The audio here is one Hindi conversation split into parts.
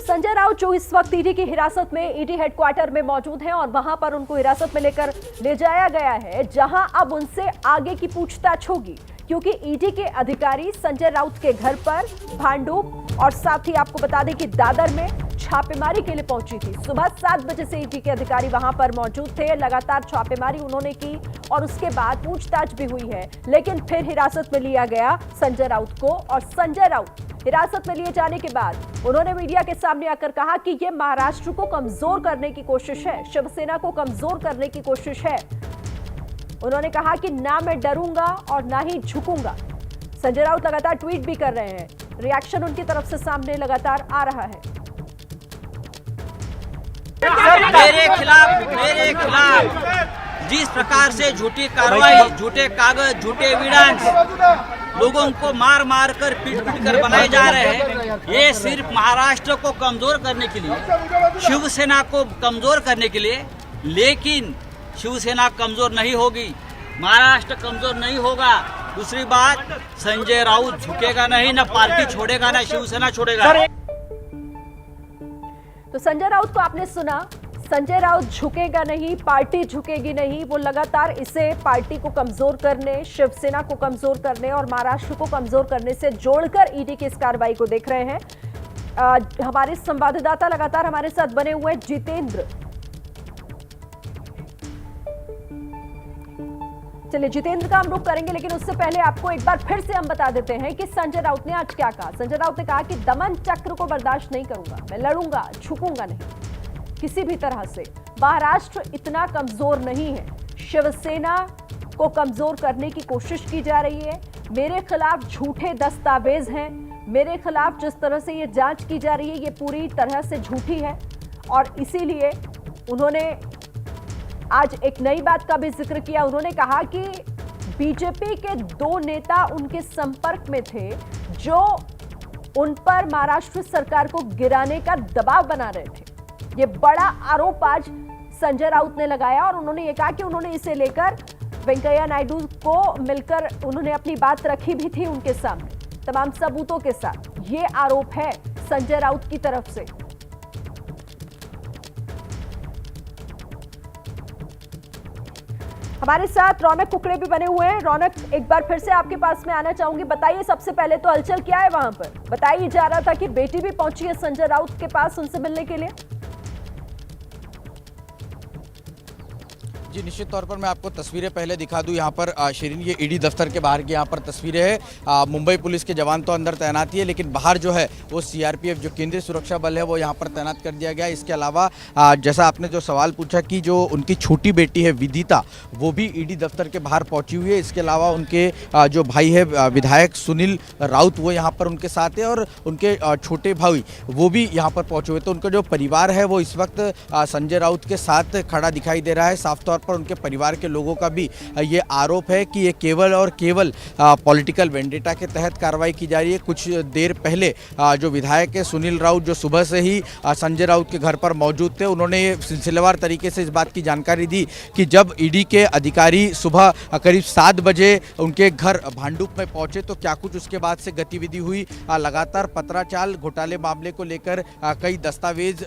संजय राउत जो इस वक्त ईडी की हिरासत में ईडी हेडक्वार्टर में मौजूद हैं और वहां पर उनको हिरासत में लेकर ले जाया गया है, जहां अब उनसे आगे की पूछताछ होगी, क्योंकि ईडी के अधिकारी संजय राउत के घर पर भांडुप और साथ ही आपको बता दें कि दादर में छापेमारी के लिए पहुंची थी। सुबह 7 बजे से ईडी के अधिकारी वहां पर मौजूद थे, लगातार छापेमारी उन्होंने की और उसके बाद पूछताछ भी हुई है, लेकिन फिर हिरासत में लिया गया संजय राउत को। और संजय राउत हिरासत में लिए जाने के बाद उन्होंने मीडिया के सामने आकर कहा कि यह महाराष्ट्र को कमजोर करने की कोशिश है, शिवसेना को कमजोर करने की कोशिश है। उन्होंने कहा कि ना मैं डरूंगा और ना ही झुकूंगा। संजय राउत लगातार ट्वीट भी कर रहे हैं, रिएक्शन उनकी तरफ से सामने लगातार आ रहा है। मेरे खिलाफ जिस प्रकार से झूठी कार्रवाई, झूठे कागज, झूठे एविडेंस लोगों को मार मार कर पीट कर बनाए जा रहे हैं, ये सिर्फ महाराष्ट्र को कमजोर करने के लिए, शिवसेना को कमजोर करने के लिए। लेकिन शिवसेना कमजोर नहीं होगी, महाराष्ट्र कमजोर नहीं होगा। दूसरी बात, संजय राउत झुकेगा नहीं, ना पार्टी छोड़ेगा, ना शिवसेना छोड़ेगा। तो संजय राउत को आपने सुना, संजय राउत झुकेगा नहीं, पार्टी झुकेगी नहीं। वो लगातार इसे पार्टी को कमजोर करने, शिवसेना को कमजोर करने और महाराष्ट्र को कमजोर करने से जोड़कर ईडी की इस कार्रवाई को देख रहे हैं। हमारे संवाददाता लगातार हमारे साथ बने हुए हैं, जितेंद्र। चलिए जितेंद्र का हम रुख करेंगे, लेकिन उससे पहले आपको एक बार फिर से हम बता देते हैं कि संजय राउत ने आज क्या कहा। संजय राउत ने कहा कि दमन चक्र को बर्दाश्त नहीं करूंगा, मैं लड़ूंगा, झुकूंगा नहीं किसी भी तरह से। महाराष्ट्र इतना कमजोर नहीं है, शिवसेना को कमजोर करने की कोशिश की जा रही है। मेरे खिलाफ झूठे दस्तावेज हैं, मेरे खिलाफ जिस तरह से ये जांच की जा रही है ये पूरी तरह से झूठी है। और इसीलिए उन्होंने आज एक नई बात का भी जिक्र किया। उन्होंने कहा कि बीजेपी के 2 नेता उनके संपर्क में थे जो उन पर महाराष्ट्र सरकार को गिराने का दबाव बना रहे थे। ये बड़ा आरोप आज संजय राउत ने लगाया और उन्होंने ये कहा कि उन्होंने इसे लेकर वेंकैया नायडू को मिलकर उन्होंने अपनी बात रखी भी थी उनके सामने तमाम सबूतों के साथ। ये आरोप है संजय राउत की तरफ से। हमारे साथ रौनक कुकड़े भी बने हुए हैं। रौनक, एक बार फिर से आपके पास में आना चाहूंगी। बताइए सबसे पहले तो हलचल क्या है वहां पर? बताइए जा रहा था कि बेटी भी पहुंची है संजय राउत के पास उनसे मिलने के लिए। जी निश्चित तौर पर मैं आपको तस्वीरें पहले दिखा दूं। यहाँ पर शिरीन, ये ईडी दफ्तर के बाहर की यहाँ पर तस्वीरें हैं। मुंबई पुलिस के जवान तो अंदर तैनात ही है, लेकिन बाहर जो है वो सीआरपीएफ जो केंद्रीय सुरक्षा बल है वो यहाँ पर तैनात कर दिया गया है। इसके अलावा जैसा आपने जो सवाल पूछा कि जो उनकी छोटी बेटी है विदिता, वो भी ईडी दफ्तर के बाहर पहुँची हुई है। इसके अलावा उनके जो भाई है विधायक सुनील राउत, वो यहाँ पर उनके साथ है और उनके छोटे भाई वो भी यहाँ पर पहुँचे हुए। तो उनका जो परिवार है वो इस वक्त संजय राउत के साथ खड़ा दिखाई दे रहा है। साफ तौर पर उनके परिवार के लोगों का भी ये आरोप है कि ये केवल और केवल पॉलिटिकल वेंडेटा के तहत कार्रवाई की जा रही है। कुछ देर पहले जो विधायक है सुनील राउत, जो सुबह से ही संजय राउत के घर पर मौजूद थे, उन्होंने सिलसिलेवार तरीके से इस बात की जानकारी दी कि जब ईडी के अधिकारी सुबह करीब 7 बजे उनके घर भांडुप में पहुंचे तो क्या कुछ उसके बाद से गतिविधि हुई। लगातार पत्राचाल घोटाले मामले को लेकर कई दस्तावेज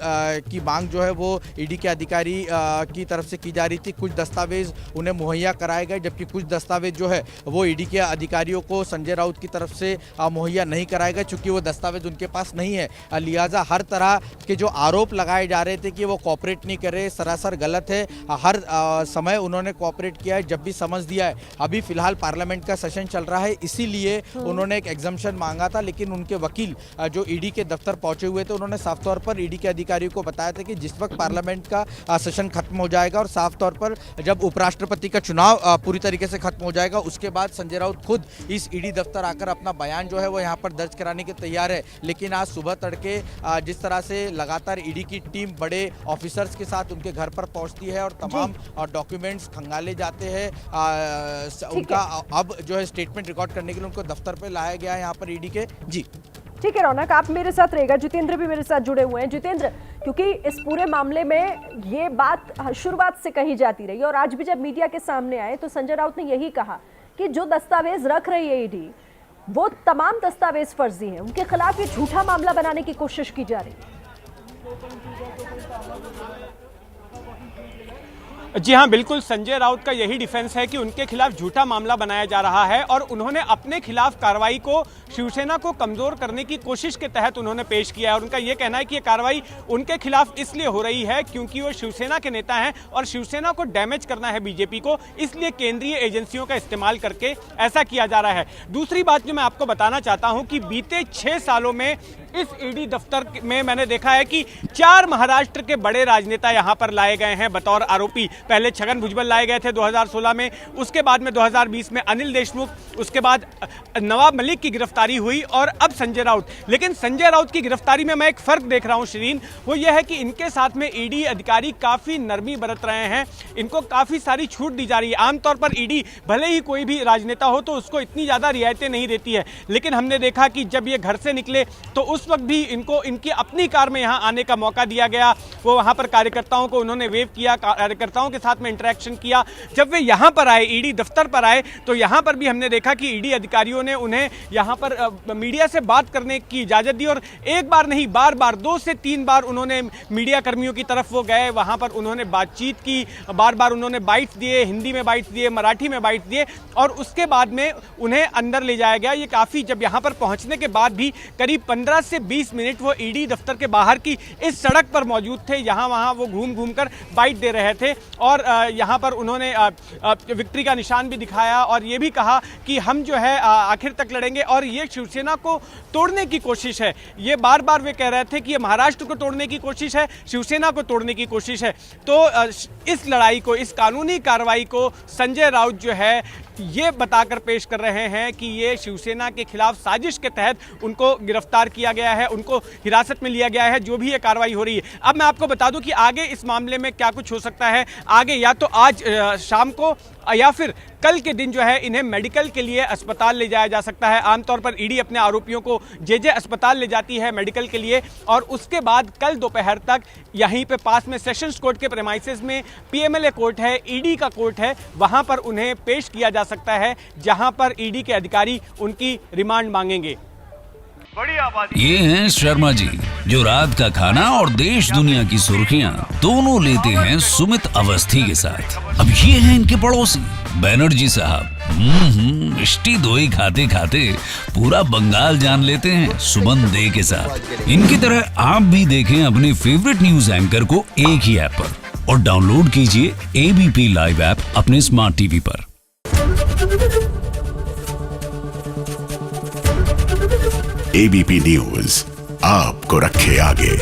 की मांग जो है वो ईडी के अधिकारी की तरफ से की जा रही थी। कुछ दस्तावेज उन्हें मुहैया कराए गए, जबकि कुछ दस्तावेज जो है वो ईडी के अधिकारियों को संजय राउत की तरफ से मुहैया नहीं कराए गए, चूंकि वो दस्तावेज उनके पास नहीं है। लिहाजा हर तरह के जो आरोप लगाए जा रहे थे कि वो कोऑपरेट नहीं कर रहे, सरासर गलत है। हर समय उन्होंने कोऑपरेट किया है, जब भी समझ दिया है। अभी फिलहाल पार्लियामेंट का सेशन चल रहा है, इसीलिए उन्होंने एक एग्जम्पशन मांगा था, लेकिन उनके वकील जो ईडी के दफ्तर पहुंचे हुए थे उन्होंने साफ तौर पर ईडी के अधिकारियों को बताया था कि जिस वक्त पार्लियामेंट का सेशन खत्म हो जाएगा और साफ तौर पर जब उपराष्ट्रपति का चुनाव पूरी तरीके से खत्म हो जाएगा, उसके बाद संजय राउत खुद इस ईडी दफ्तर आकर अपना बयान जो है वो यहाँ पर दर्ज कराने के तैयार है। लेकिन आज सुबह तड़के जिस तरह से लगातार ईडी की टीम बड़े ऑफिसर्स के साथ उनके घर पर पहुंचती है और तमाम डॉक्यूमेंट्स खंगाले जाते हैं, उनका अब जो है स्टेटमेंट रिकॉर्ड करने के लिए उनको दफ्तर पर लाया गया है यहाँ पर ईडी के। जी ठीक है रौनक, आप मेरे साथ रहेगा। जितेंद्र भी मेरे साथ जुड़े हुए हैं। जितेंद्र, क्योंकि इस पूरे मामले में ये बात शुरुआत से कही जाती रही और आज भी जब मीडिया के सामने आए तो संजय राउत ने यही कहा कि जो दस्तावेज रख रही है ईडी वो तमाम दस्तावेज फर्जी हैं, उनके खिलाफ ये झूठा मामला बनाने की कोशिश की जा रही है। जी हाँ, बिल्कुल संजय राउत का यही डिफेंस है कि उनके खिलाफ झूठा मामला बनाया जा रहा है और उन्होंने अपने खिलाफ कार्रवाई को शिवसेना को कमजोर करने की कोशिश के तहत उन्होंने पेश किया है। और उनका यह कहना है कि यह कार्रवाई उनके खिलाफ इसलिए हो रही है क्योंकि वो शिवसेना के नेता हैं और शिवसेना को डैमेज करना है बीजेपी को, इसलिए केंद्रीय एजेंसियों का इस्तेमाल करके ऐसा किया जा रहा है। दूसरी बात जो मैं आपको बताना चाहता हूं कि बीते 6 सालों में इस ईडी दफ्तर में मैंने देखा है कि 4 महाराष्ट्र के बड़े राजनेता यहां पर लाए गए हैं बतौर आरोपी। पहले छगन भुजबल लाए गए थे 2016 में, उसके बाद में 2020 में अनिल देशमुख, उसके बाद नवाब मलिक की गिरफ्तारी हुई और अब संजय राउत। लेकिन संजय राउत की गिरफ्तारी में मैं एक फर्क देख रहा हूं शिरीन, वो यह है कि इनके साथ में ईडी अधिकारी काफी नरमी बरत रहे हैं, इनको काफी सारी छूट दी जा रही है। आमतौर पर ईडी भले ही कोई भी राजनेता हो तो उसको इतनी ज्यादा रियायतें नहीं देती है, लेकिन हमने देखा कि जब ये घर से निकले तो उस वक्त भी इनको इनकी अपनी कार में यहां आने का मौका दिया गया। वो वहां पर कार्यकर्ताओं को उन्होंने वेव किया, कार्यकर्ताओं के साथ में इंटरेक्शन किया। जब वे यहां पर आए, ईडी दफ्तर पर आए, तो यहां पर भी हमने देखा कि ईडी अधिकारियों ने उन्हें यहां पर मीडिया से बात करने की इजाजत दी और एक बार नहीं बार बार 2 से 3 बार उन्होंने मीडिया कर्मियों की तरफ वो गए, वहां पर उन्होंने बातचीत की, बार बार उन्होंने बाइट्स दिए, हिंदी में बाइट्स दिए, मराठी में बाइट्स दिए और उसके बाद में उन्हें अंदर ले जाया गया। ये काफी, जब यहां पर पहुंचने के बाद भी करीब 15 से 20 मिनट वो ईडी दफ्तर के बाहर की इस सड़क पर मौजूद थे, यहां वहां वो घूम घूम कर बाइट दे रहे थे और यहां पर उन्होंने विक्ट्री का निशान भी दिखाया और ये भी कहा कि हम जो है आखिर तक लड़ेंगे और ये शिवसेना को तोड़ने की कोशिश है। ये बार बार वे कह रहे थे कि ये महाराष्ट्र को तोड़ने की कोशिश है, शिवसेना को तोड़ने की कोशिश है। तो इस लड़ाई को, इस कानूनी कार्रवाई को संजय राउत जो है ये बताकर पेश कर रहे हैं कि ये शिवसेना के खिलाफ साजिश के तहत उनको गिरफ्तार किया गया है, उनको हिरासत में लिया गया है, जो भी ये कार्रवाई हो रही है। अब मैं आपको बता दूं कि आगे इस मामले में क्या कुछ हो सकता है। आगे या तो आज शाम को या फिर कल के दिन जो है इन्हें मेडिकल के लिए अस्पताल ले जाया जा सकता है। आमतौर पर ईडी अपने आरोपियों को जे अस्पताल ले जाती है मेडिकल के लिए और उसके बाद कल दोपहर तक यहीं पे पास में सेशंस कोर्ट के प्रेमाइसेस में पीएमएलए कोर्ट है, ईडी का कोर्ट है, वहां पर उन्हें पेश किया जा सकता है, जहां पर ईडी के अधिकारी उनकी रिमांड मांगेंगे। ये हैं शर्मा जी, जो रात का खाना और देश दुनिया की सुर्खियां दोनों लेते हैं सुमित अवस्थी के साथ। अब ये हैं इनके पड़ोसी बैनर्जी साहब। मिष्टी दोई खाते खाते पूरा बंगाल जान लेते हैं सुमन दे के साथ। इनकी तरह आप भी देखें अपने फेवरेट न्यूज एंकर को एक ही ऐप पर और डाउनलोड कीजिए एबीपी लाइव ऐप अपने स्मार्ट टीवी पर। एबीपी न्यूज आपको रखे आगे।